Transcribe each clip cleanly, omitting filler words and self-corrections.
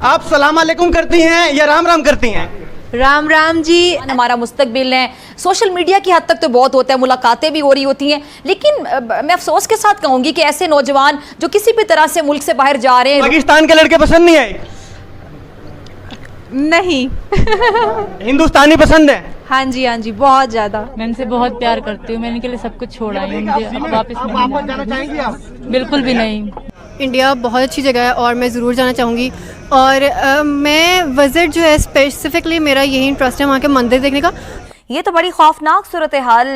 आप सलाम अलैकुम करती हैं या राम राम करती हैं? राम राम जी। हमारा मुस्तकबिल है, सोशल मीडिया की हद तक तो बहुत होता है, मुलाकातें भी हो रही होती हैं, लेकिन मैं अफसोस के साथ कहूंगी कि ऐसे नौजवान जो किसी भी तरह से मुल्क से बाहर जा रहे हैं। पाकिस्तान के लड़के पसंद नहीं आए? नहीं। हिंदुस्तानी पसंद है? हाँ जी बहुत ज्यादा। मैं इनसे बहुत प्यार करती हूँ, मैं इनके लिए सब कुछ छोड़ आई हूँ, मुझे वापस नहीं जाना चाहेंगी आप? बिल्कुल भी नहीं। इंडिया बहुत अच्छी जगह है और मैं ज़रूर जाना चाहूँगी। और मैं विज़िट जो है स्पेसिफिकली मेरा यही इंटरेस्ट है वहाँ के मंदिर देखने का। ये तो बड़ी खौफनाक सूरत हाल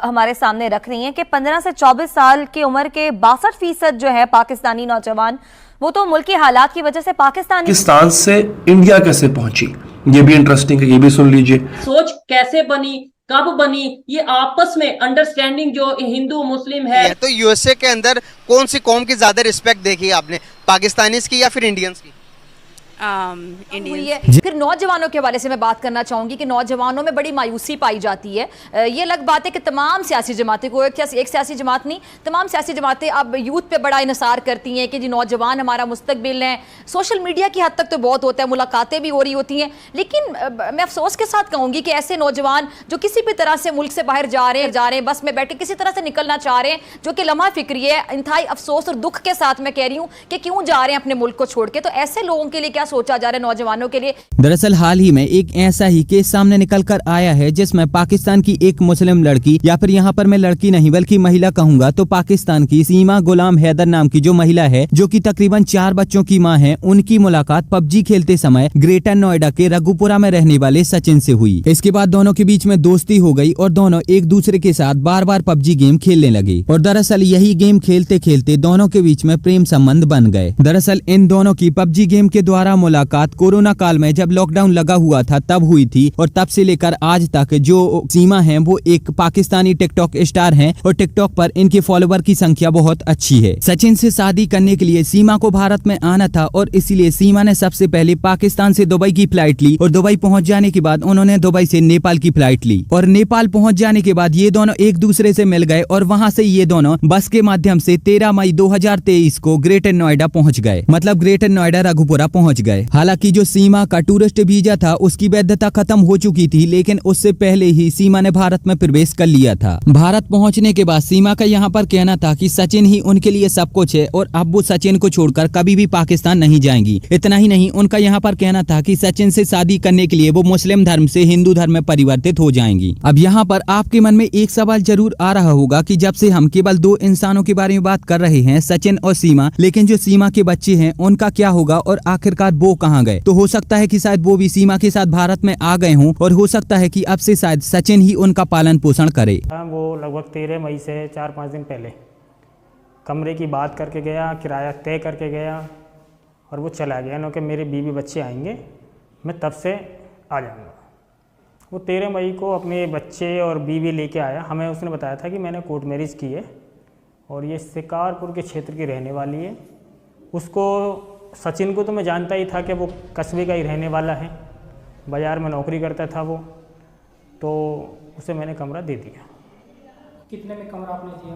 हमारे सामने रख रही है कि 15 से 24 साल की उम्र के 62% जो है पाकिस्तानी नौजवान, वो तो मुल्क के हालात की वजह से पाकिस्तान से इंडिया कैसे पहुंची, ये भी इंटरेस्टिंग है, ये भी सुन लीजिए। सोच कैसे बनी, कब बनी, ये आपस में अंडरस्टैंडिंग जो हिंदू मुस्लिम है। तो यूएसए के अंदर कौन सी कौम की ज्यादा रिस्पेक्ट देखी आपने, पाकिस्तानीज की या फिर इंडियंस की? फिर नौजवानों के हवाले से मैं बात करना चाहूंगी कि नौजवानों में बड़ी मायूसी पाई जाती है। ये अलग बात है कि तमाम सियासी जमातें, को एक सियासी जमात नहीं, तमाम सियासी जमातें अब यूथ पे बड़ा इनसार करती हैं कि जी नौजवान हमारा मुस्तकबिल है। सोशल मीडिया की हद तक तो बहुत होता है, मुलाकातें भी हो रही होती हैं, लेकिन मैं अफसोस के साथ कहूंगी कि ऐसे नौजवान जो किसी भी तरह से मुल्क से बाहर जा रहे हैं, बस में बैठे किसी तरह से निकलना चाह रहे हैं, जो कि लम्हा फिक्री है। इंतहाई अफसोस और दुख के साथ मैं कह रही हूँ कि क्यों जा रहे हैं अपने मुल्क को छोड़ के। तो ऐसे लोगों के लिए क्या सोचा जा रहा है, नौजवानों के लिए? दरअसल हाल ही में एक ऐसा ही केस सामने निकल कर आया है जिसमें पाकिस्तान की एक मुस्लिम लड़की, या फिर यहाँ पर मैं लड़की नहीं बल्कि महिला कहूंगा, तो पाकिस्तान की सीमा गुलाम हैदर नाम की जो महिला है, जो कि तकरीबन 4 बच्चों की मां है, उनकी मुलाकात पबजी खेलते समय ग्रेटर नोएडा के रघुपुरा में रहने वाले सचिन से हुई। इसके बाद दोनों के बीच में दोस्ती हो गई और दोनों एक दूसरे के साथ बार बार पबजी गेम खेलने लगे और दरअसल यही गेम खेलते खेलते दोनों के बीच में प्रेम संबंध बन गए। दरअसल इन दोनों की पबजी गेम के द्वारा मुलाकात कोरोना काल में जब लॉकडाउन लगा हुआ था तब हुई थी और तब से लेकर आज तक जो सीमा है वो एक पाकिस्तानी टिकटॉक स्टार हैं और टिकटॉक पर इनके फॉलोवर की संख्या बहुत अच्छी है। सचिन से शादी करने के लिए सीमा को भारत में आना था और इसीलिए सीमा ने सबसे पहले पाकिस्तान से दुबई की फ्लाइट ली और दुबई पहुंच जाने के बाद उन्होंने दुबई से नेपाल की फ्लाइट ली और नेपाल पहुंच जाने के बाद ये दोनों एक दूसरे से मिल गए और वहां से ये दोनों बस के माध्यम से 13 मई 2023 को ग्रेटर नोएडा पहुंच गए, मतलब ग्रेटर नोएडा रघुपुरा पहुंच गए। हालांकि जो सीमा का टूरिस्ट वीजा था उसकी वैधता खत्म हो चुकी थी, लेकिन उससे पहले ही सीमा ने भारत में प्रवेश कर लिया था। भारत पहुंचने के बाद सीमा का यहाँ पर कहना था कि सचिन ही उनके लिए सब कुछ है और अब वो सचिन को छोड़कर कभी भी पाकिस्तान नहीं जाएंगी। इतना ही नहीं, उनका यहाँ पर कहना था कि सचिन से शादी करने के लिए वो मुस्लिम धर्म से हिंदू धर्म में परिवर्तित हो जाएंगी। अब यहाँ पर आपके मन में एक सवाल जरूर आ रहा होगा कि जब से हम केवल 2 इंसानों के बारे में बात कर रहे हैं, सचिन और सीमा, लेकिन जो सीमा के बच्चे हैं उनका क्या होगा और आखिरकार वो कहाँ गए? तो हो सकता है कि शायद वो भी सीमा के साथ भारत में आ गए हों और हो सकता है कि अब से शायद सचिन ही उनका पालन पोषण करे। वो लगभग 13 मई से 4-5 दिन पहले कमरे की बात करके गया, किराया तय करके गया और वो चला गया ना कि मेरे बीवी बच्चे आएंगे, मैं तब से आ जाऊंगा। वो 13 मई को अपने बच्चे और बीवी लेके आया। हमें उसने बताया था कि मैंने कोर्ट मैरिज की है और ये शिकारपुर के क्षेत्र की रहने वाली है। उसको, सचिन को तो मैं जानता ही था कि वो कस्बे का ही रहने वाला है, बाज़ार में नौकरी करता था वो, तो उसे मैंने कमरा दे दिया। कितने में कमरा आपने दिया?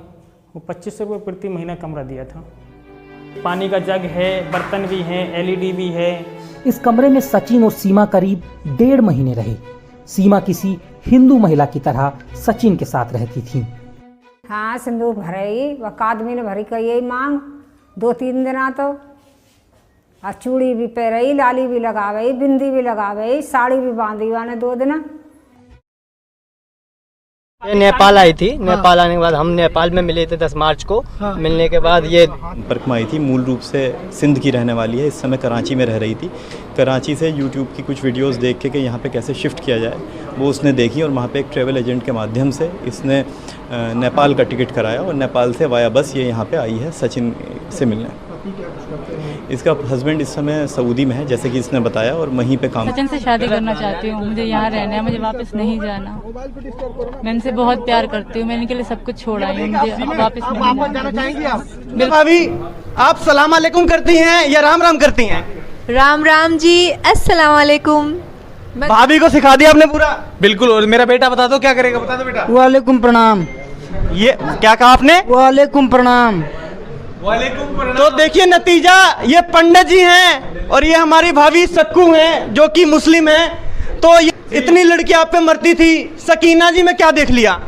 वो 2500 रुपये प्रति महीना कमरा दिया था। पानी का जग है, बर्तन भी हैं, LED भी है। इस कमरे में सचिन और सीमा करीब 1.5 महीने रहे। सीमा किसी हिंदू महिला की तरह सचिन के साथ रहती थी। हाँ, सिंदूर भरे, वकात में भरी का यही मांग 2-3 दिन तो, और चूड़ी भी पहरे, लाली भी लगावे, बिंदी भी लगावे, साड़ी भी बांधी वाने 2 दिन। नेपाल आई थी। नेपाल आने के बाद हम नेपाल में मिले थे 10 मार्च को। मिलने के बाद ये संपर्क में आई थी। मूल रूप से सिंध की रहने वाली है, इस समय कराची में रह रही थी। कराची से यूट्यूब की कुछ वीडियोस देख के कि यहाँ पे कैसे शिफ्ट किया जाए वो उसने देखी और वहाँ पे एक ट्रैवल एजेंट के माध्यम से इसने नेपाल का टिकट कराया और नेपाल से वाया बस ये यहाँ पे आई है सचिन से मिलने। इसका हस्बैंड इस समय सऊदी में है, जैसे कि इसने बताया, और वहीं पे काम। सचिन से शादी करना चाहती हूँ, मुझे यहाँ रहना है, मुझे वापस नहीं जाना। मैं इनसे बहुत प्यार करती हूँ, मैं इनके लिए सब कुछ छोड़ आई हूँ, मुझे वापस नहीं जाना चाहेंगी आप? भाभी, आप सलाम अलैकुम करती हैं या राम राम करती हैं? राम राम जी, अस्सलाम वालेकुम। भाभी को सिखा दिया आपने पूरा? बिल्कुल। और मेरा बेटा बता दो क्या करेगा, बता दो बेटा। वालेकुम प्रणाम। ये क्या कहा आपने? वालेकुम प्रणाम। तो देखिए नतीजा, ये पंडित जी हैं और ये हमारी भाभी सक्कू हैं जो कि मुस्लिम हैं। तो ये इतनी लड़की आप पे मरती थी, सकीना जी में क्या देख लिया?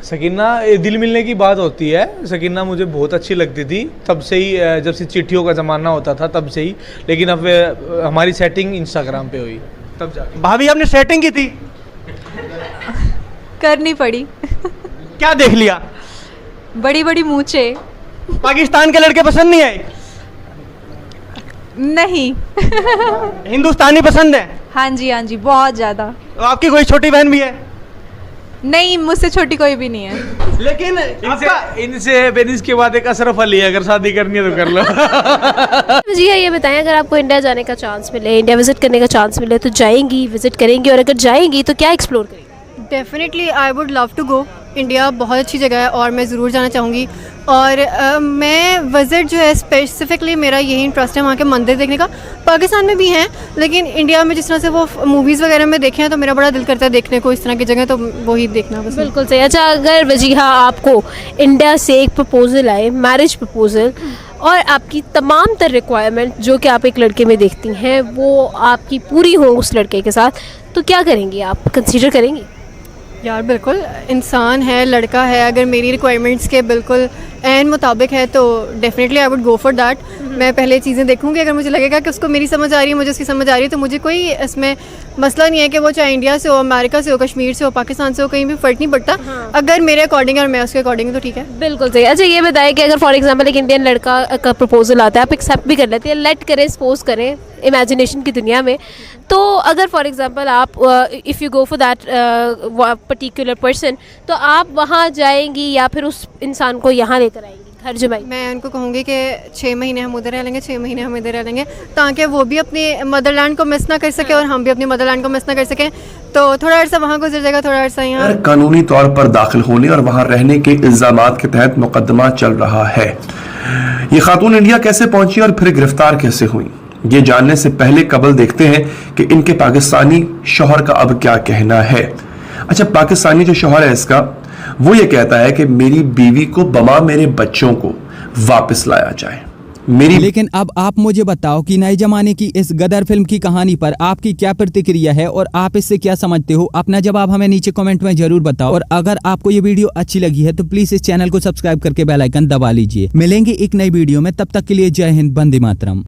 सकीना, दिल मिलने की बात होती है। सकीना मुझे बहुत अच्छी लगती थी तब से ही, जब से चिट्ठियों का ज़माना होता था तब से ही। लेकिन अब हमारी सेटिंग इंस्टाग्राम पे हुई तब जाके। भाभी आपने सेटिंग की थी? करनी पड़ी। क्या देख लिया? बड़ी बड़ी मूंछे। पाकिस्तान के लड़के पसंद नहीं आए? नहीं। हिंदुस्तानी पसंद है? हाँ जी, हाँ जी, बहुत ज़्यादा। तो आपकी कोई छोटी बहन भी है? नहीं, मुझसे छोटी कोई भी नहीं है। लेकिन इनसे बेनिस के बाद एक अशरफ अली है, अगर शादी करनी है तो कर लो। जी ये बताएं, अगर आपको इंडिया जाने का चांस मिले, इंडिया विजिट करने का चांस मिले, तो जाएंगी, विजिट करेंगी? और अगर जाएंगी तो क्या एक्सप्लोर करेंगी? Definitely I would love to go. India बहुत अच्छी जगह है और मैं ज़रूर जाना चाहूँगी। और मैं विज़िट जो है, स्पेसिफिकली मेरा यही इंटरेस्ट है वहाँ के मंदिर देखने का। पाकिस्तान में भी हैं, लेकिन इंडिया में जिस तरह से वो मूवीज़ वगैरह में देखे हैं तो मेरा बड़ा दिल करता है देखने को इस तरह की जगह, तो वही देखना बस। बिल्कुल सही। अच्छा, अगर वजीहा आपको इंडिया से एक प्रपोज़ल आए, मैरिज प्रपोज़ल, और आपकी तमाम तर रिक्वायरमेंट जो कि आप एक लड़के में देखती हैं वो आपकी पूरी हो उस लड़के के साथ, तो क्या करेंगी आप? कंसीडर करेंगी? यार बिल्कुल, इंसान है, लड़का है, अगर मेरी रिक्वायरमेंट्स के बिल्कुल एन मुताबिक है तो definitely I would go for that. मैं पहले चीज़ें देखूंगी, अगर मुझे लगेगा कि उसको मेरी समझ आ रही है, मुझे उसकी समझ आ रही है, तो मुझे कोई इसमें मसला नहीं है कि वो चाहे इंडिया से हो, अमेरिका से हो, कश्मीर से हो, पाकिस्तान से हो, कहीं भी फ़र्क नहीं पड़ता। अगर मेरे अकॉर्डिंग और मैं उसके अकॉर्डिंग तो ठीक है। बिल्कुल सही। अच्छा ये बताएं कि अगर फॉर एग्जांपल एक इंडियन लड़का का प्रपोजल आता है, आप एक्सेप्ट भी कर लेते हैं, लेट करें, सपोज करें इमेजिनेशन की दुनिया में, तो अगर फॉर एग्जांपल आप if you go for that particular person, तो आप वहाँ जाएंगी या फिर उस इंसान को यहाँ लेकर आएंगी घर जमाई? मैं उनको कहूँगी कि 6 महीने हम उधर रह लेंगे, 6 महीने हम इधर रह लेंगे, ताकि वो भी अपने मदरलैंड को मिस ना कर सके और हम भी अपने मदरलैंड को मिस ना कर सकें। तो थोड़ा अर्सा वहाँ गुजर जाएगा, थोड़ा अर्सा यहाँ। कानूनी तौर पर दाखिल होने और वहाँ रहने के इल्जामात के तहत मुकदमा चल रहा है। ये खातून इंडिया कैसे पहुंची और फिर गिरफ्तार कैसे हुई, ये जानने से पहले कबल देखते हैं कि इनके पाकिस्तानी शौहर का अब क्या कहना है। अच्छा, पाकिस्तानी जो शौहर है इसका, वो ये कहता है कि मेरी बीवी को बमा मेरे बच्चों को वापस लाया जाए। लेकिन अब आप मुझे बताओ कि नए जमाने की इस गदर फिल्म की कहानी पर आपकी क्या प्रतिक्रिया है और आप इससे क्या समझते हो? अपना जवाब हमें नीचे कमेंट में जरूर बताओ। और अगर आपको ये वीडियो अच्छी लगी है तो प्लीज इस चैनल को सब्सक्राइब करके बेल आइकन दबा लीजिए। मिलेंगे एक नई वीडियो में, तब तक के लिए जय हिंद, वंदे मातरम।